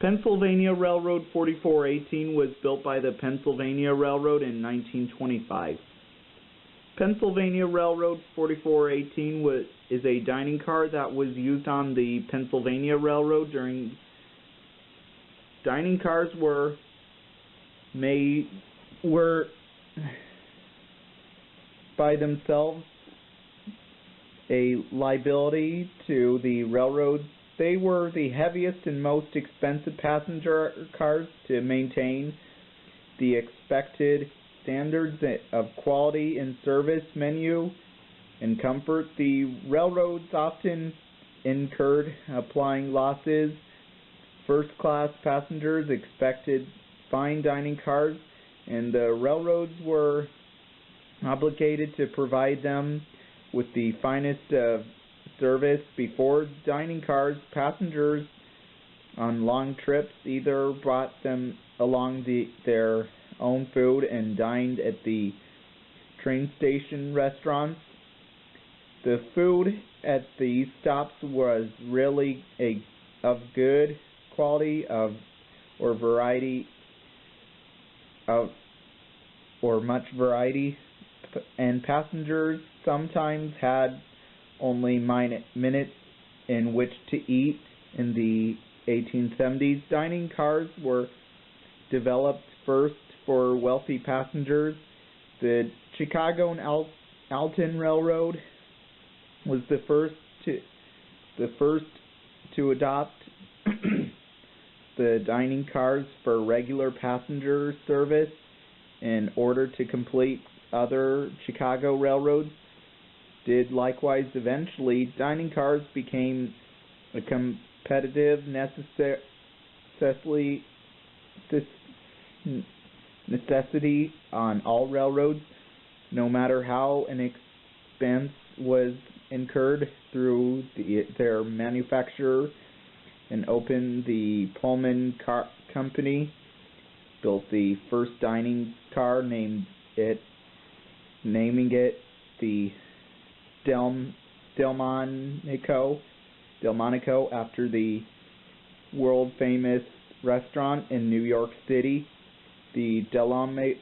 Pennsylvania Railroad 4418 was built by the Pennsylvania Railroad in 1925. Pennsylvania Railroad 4418 is a dining car that was used on the Pennsylvania Railroad during. Dining cars were by themselves a liability to the railroads. They were the heaviest and most expensive passenger cars to maintain the expected standards of quality and service, menu, and comfort. The railroads often incurred applying losses. First-class passengers expected fine dining cars, and the railroads were obligated to provide them with the finest service. Before dining cars, passengers on long trips either brought them along their own food and dined at the train station restaurants. The food at the stops was really of good quality or much variety, and passengers sometimes had only minutes in which to eat. In the 1870s, dining cars were developed first for wealthy passengers. The Chicago and Alton Railroad was the first to adopt the dining cars for regular passenger service in order to complete. Other Chicago railroads did likewise. Eventually, dining cars became a competitive necessity on all railroads, no matter how an expense was incurred through their manufacturer. And opened the Pullman Company, built the first dining car, naming it the Delmonico after the world famous restaurant in New York City. The Delmonico,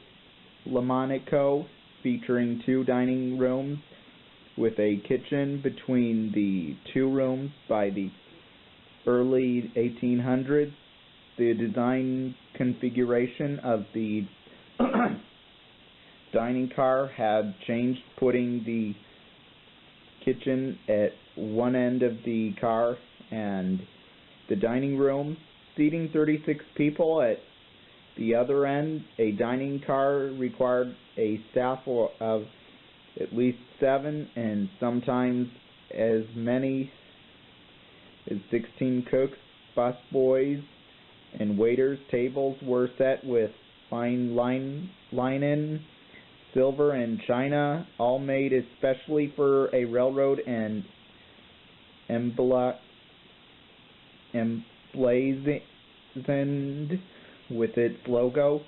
featuring 2 dining rooms with a kitchen between the 2 rooms. By the early 1800s, the design configuration of the dining car had changed, putting the kitchen at one end of the car and the dining room, seating 36 people at the other end. A dining car required a staff of at least 7 and sometimes as many as 16 cooks, busboys, and waiters. Tables were set with fine linen, silver, and china, all made especially for a railroad and emblazoned with its logo.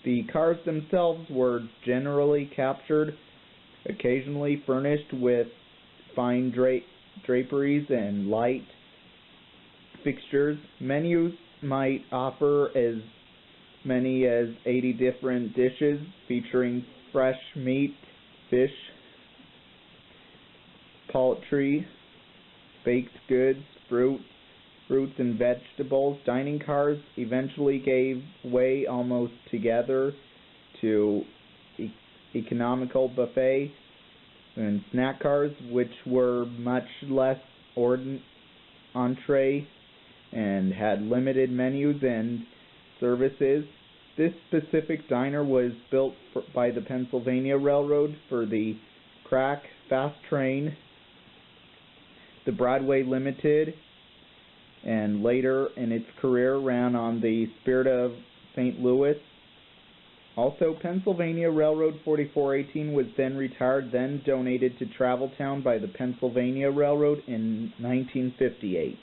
The cars themselves were generally captured, occasionally furnished with fine draperies and light fixtures. Menus might offer as many as 80 different dishes featuring fresh meat, fish, poultry, baked goods, fruits and vegetables. Dining cars eventually gave way almost together to economical buffet and snack cars, which were much less entree and had limited menus and services. This specific diner was built by the Pennsylvania Railroad for the crack fast train, the Broadway Limited, and later in its career ran on the Spirit of St. Louis. Also, Pennsylvania Railroad 4418 was then retired, then donated to Traveltown by the Pennsylvania Railroad in 1958.